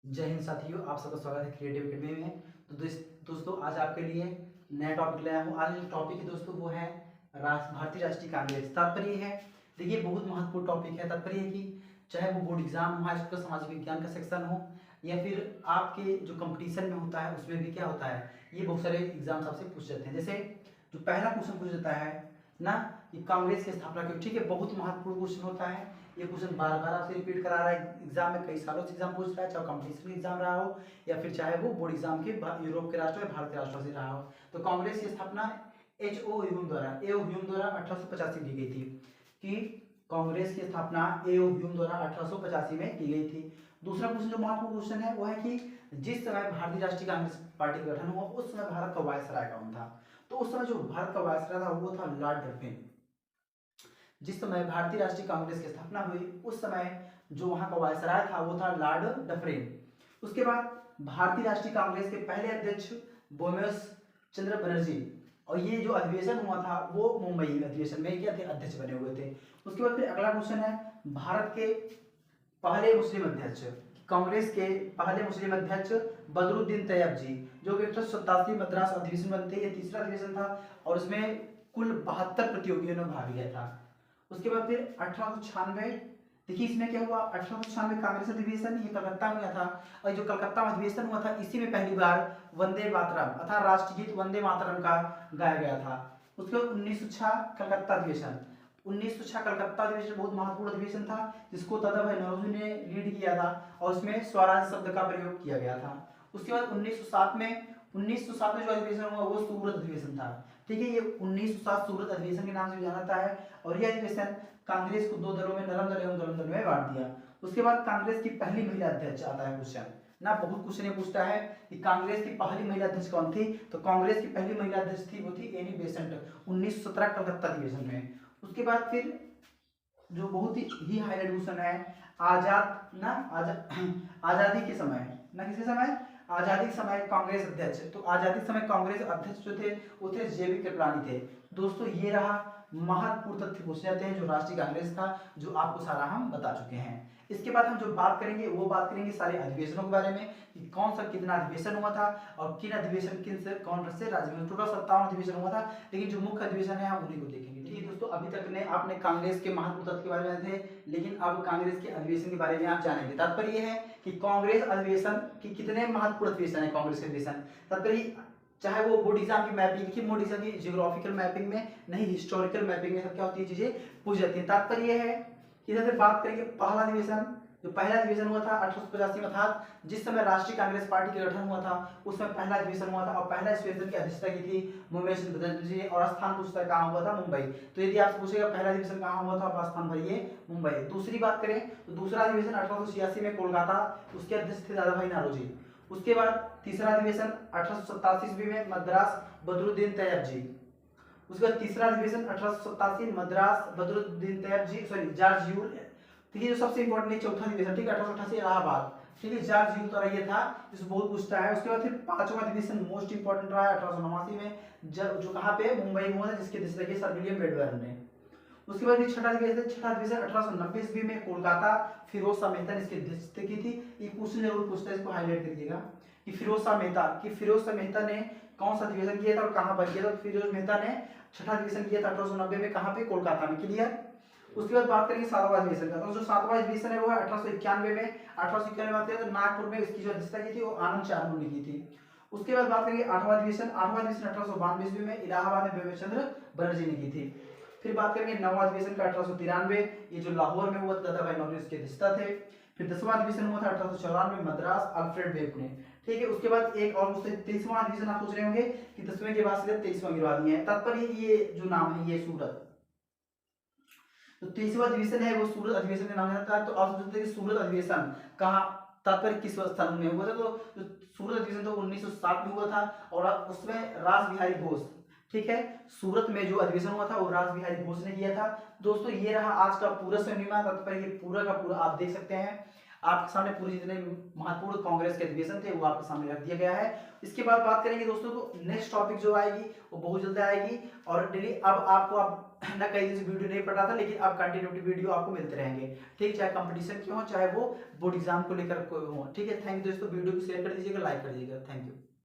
जय हिंद साथियों, आप सबका स्वागत है क्रिएटिव एकेडमी में। तो दोस्तों आज आपके लिए नया टॉपिक लाया हूँ। आज जो टॉपिक है दोस्तों वो है भारतीय राष्ट्रीय कांग्रेस। तात्पर्य है, देखिए बहुत महत्वपूर्ण टॉपिक है। तात्पर्य है कि चाहे वो बोर्ड एग्जाम हो, हाई स्कूल का सामाजिक विज्ञान का सेक्शन हो, या फिर आपके जो कंपटीशन में होता है उसमें भी क्या होता है, ये बहुत सारे एग्जाम्स आपसे पूछ जाते हैं। जैसे जो पहला क्वेश्चन पूछ जाता है ना कि कांग्रेस की स्थापना क्यों, ठीक है, बहुत महत्वपूर्ण क्वेश्चन होता है। ये क्वेश्चन बार बार आपसे रिपीट करा रहा है एग्जाम में, कई सालों से एग्जाम पूछ रहा है, चाहे कंपटीशन एग्जाम रहा हो या फिर चाहे वो बोर्ड एग्जाम के यूरोप के राष्ट्र या भारत के राष्ट्रों से रहा हो। तो कांग्रेस की स्थापना H.O. ह्यूम द्वारा 1885 की गई थी। कि कांग्रेस की स्थापना A.O. ह्यूम द्वारा 1885 में की गई थी। दूसरा क्वेश्चन जो महत्वपूर्ण क्वेश्चन है वो है कि जिस समय भारतीय राष्ट्रीय कांग्रेस पार्टी का गठन हुआ उस समय भारत का वायसराय कौन था। तो उस समय जो भारत का वायसराय था वो था लॉर्ड डफरिन। जिस समय भारतीय राष्ट्रीय कांग्रेस की स्थापना हुई उस समय जो वहां का वायसराय था वो था लॉर्ड डफरिन। उसके बाद भारतीय राष्ट्रीय कांग्रेस के पहले अध्यक्ष बोमेस चंद्र बनर्जी, और ये जो अधिवेशन हुआ था वो मुंबई अधिवेशन में क्या थे, अध्यक्ष बने हुए थे। उसके बाद फिर अगला क्वेश्चन है भारत के पहले मुस्लिम अध्यक्ष, कांग्रेस के पहले मुस्लिम अध्यक्ष बदरुद्दीन तैयब जी, जो कि 1887 मद्रास अधिवेशन बनते, ये तीसरा अधिवेशन था और इसमें कुल 72 प्रतियोगियों ने भाग लिया था। उसके बाद फिर 1896, देखिए इसमें क्या हुआ, 1896 कांग्रेस अधिवेशन ये कलकत्ता में हुआ था, और जो कलकत्ता में अधिवेशन हुआ था इसी में पहली बार वंदे मातरम अर्थात राष्ट्रगीत वंदे मातरम का गाया गया था। उसके बाद 1906 कलकत्ता अधिवेशन, 1906 कलकत्ता अधिवेशन बहुत महत्वपूर्ण अधिवेशन था जिसको दादा भाई नौरोजी ने लीड किया था और उसमें स्वराज शब्द का प्रयोग किया गया था। उसके बाद 1907 में जो अधिवेशन हुआ वो सूरत अधिवेशन था। ठीक है, ये 1907 सूरत अधिवेशन के नाम से जाना जाता है और यह अधिवेशन कांग्रेस को दो दलों में, नरम दल एवं गरम दल में बांट दिया। उसके बाद कांग्रेस की पहली महिला अध्यक्ष आता है क्वेश्चन ना, बहुत क्वेश्चन ये पूछता है कि कांग्रेस की पहली महिला अध्यक्ष कौन थी। तो कांग्रेस की पहली महिला अध्यक्ष थी वो थी एनी बेसेंट, 1917 कलकत्ता अधिवेशन में। उसके बाद फिर जो बहुत ही हाईलाइट क्वेश्चन है, आजाद ना आजादी के समय ना, किसके समय, आजादी के समय कांग्रेस अध्यक्ष। तो आजादी के समय कांग्रेस अध्यक्ष जो थे वो थे JB कृपलानी थे। दोस्तों ये रहा महत्वपूर्ण तथ्य पूछे जाते हैं जो राष्ट्रीय कांग्रेस था, जो आपको सारा हम बता चुके हैं। इसके बाद हम जो बात करेंगे वो बात करेंगे सारे अधिवेशनों के बारे में कि कौन सा कितना अधिवेशन हुआ था और किन अधिवेशन किन से कौन से राज्य में, टोटल 57 अधिवेशन हुआ था, लेकिन जो मुख्य अधिवेशन है हम उन्हीं को देखेंगे। ठीक है दोस्तों, अभी तक ने आपने कांग्रेस के महत्वपूर्ण तथ्य के बारे में थे, लेकिन अब कांग्रेस के अधिवेशन के बारे में आप जानेंगे। तात्पर्य है कि कांग्रेस अधिवेशन की कितने महत्वपूर्ण अधिवेशन है कांग्रेस के अधिवेशन। तात्पर्य चाहे वो बोर्ड एग्जाम की मैपिंग, देखिए बोर्ड एग्जाम की जियोग्राफिकल मैपिंग में नहीं, हिस्टोरिकल मैपिंग में क्या होती है, चीजें पूछ जाती है। तात्पर्य है कि जैसे बात करेंगे पहला अधिवेशन, जो पहला अधिवेशन हुआ था 1885 में, अर्थात जिस समय राष्ट्रीय कांग्रेस पार्टी का गठन हुआ था उस समय पहला अधिवेशन हुआ था और पहला अधिवेशन की अध्यक्षता की थी मोमेश बनर्जी ने और स्थान पूछता है कहाँ हुआ था, मुंबई। तो यदि आपसे पूछेगा पहला अधिवेशन कहाँ हुआ था, आप स्थान भरिए मुंबई। दूसरी बात करें तो दूसरा अधिवेशन 1886 में कोलकाता, उसके अध्यक्ष थे दादा भाई नौरोजी। उसके बाद तीसरा अधिवेशन 1887 ईस्वी में मद्रास, बदरुद्दीन तैयब जी। उसके बाद तीसरा अधिवेशन 1887 मद्रास, बदरुद्दीन तैयब जी, सॉरी जॉर्ज ह्यूल। ठीक है, जो सबसे इंपॉर्टेंट है चौथा अधिवेशन, ठीक है, 1888 इलाहाबाद, ठीक है, जॉर्ज ह्यूल द्वारा ये था, जिसको बहुत पूछता है। उसके बाद फिर पांचवा अधिवेशन मोस्ट इंपॉर्टेंट रहा है 1889 में, जो कहाँ पे, मुंबई में हुआ था, जिसके अध्यक्षता की सर विलियम बेडवेल ने। उसके बाद छठा अधिवेशन 1890 ईस्वी में कोलकाता, फिरोज शाह मेहता ने इसकी अध्यक्षता की थी। ये क्वेश्चन जरूर पूछता है, इसको हाईलाइट करिएगा कि फिरोज शाह मेहता ने कौन सा अधिवेशन किया था और कहां पर किया था। फिरोज मेहता ने छठा अधिवेशन किया था 1890 में, कहां पे, कोलकाता में। क्लियर। उसके बाद बात करेंगे सातवां अधिवेशन का, तो जो सातवां अधिवेशन है वो है 1891 में। 1891 बात करें तो नागपुर में इसकी जो अध्यक्षता की थी वो आनंद चार्नू ने की थी। उसके बाद बात करेंगे आठवां अधिवेशन 1892 ईस्वी में इलाहाबाद में बिपिन चंद्र बनर्जी ने की थी। फिर बात करेंगे नौवां अधिवेशन का 1893, ये जो लाहौर में हुआ था, दादा भाई नौरोजी इसके अध्यक्षता थे। फिर 10वां अधिवेशन हुआ था 1894 मद्रास, अल्फ्रेड वेब ने। ठीक है, उसके बाद एक और उससे 23वां अधिवेशन आप सोच रहे होंगे कि 10वें के बाद सीधे 23वां गिरवा दिए हैं। तात्पर्य ये जो नाम है ये सूरत, तो 23वां अधिवेशन है वो सूरत अधिवेशन के नाम जाता है। तो आप सोचते हैं कि सूरत अधिवेशन कहाँ, तात्पर्य किस स्थान में हुआ था। तो सूरत अधिवेशन तो 1907 में हुआ था और उसमें रास बिहारी घोष, ठीक है, सूरत में जो अधिवेशन हुआ था वो रास बिहारी घोष ने किया था। दोस्तों ये रहा आज का पूरा सेमिनार। तात्पर्य ये पूरा का पूरा आप देख सकते हैं, आपके सामने पूरे जितने महत्वपूर्ण कांग्रेस के अधिवेशन थे वो आपके सामने रख दिया गया है। इसके बाद बात करेंगे दोस्तों, तो नेक्स्ट टॉपिक जो आएगी वो बहुत जल्दी आएगी और डेली अब आपको ना कई दिन से वीडियो नहीं पड़ रहा था, लेकिन अब कंटिन्यूटी वीडियो आपको मिलते रहेंगे, ठीक है, चाहे कंपटीशन के हो चाहे वो बोर्ड एग्जाम को लेकर कोई हो, ठीक है। थैंक यू दोस्तों, वीडियो को शेयर कर दीजिएगा, लाइक कर दीजिएगा, थैंक यू।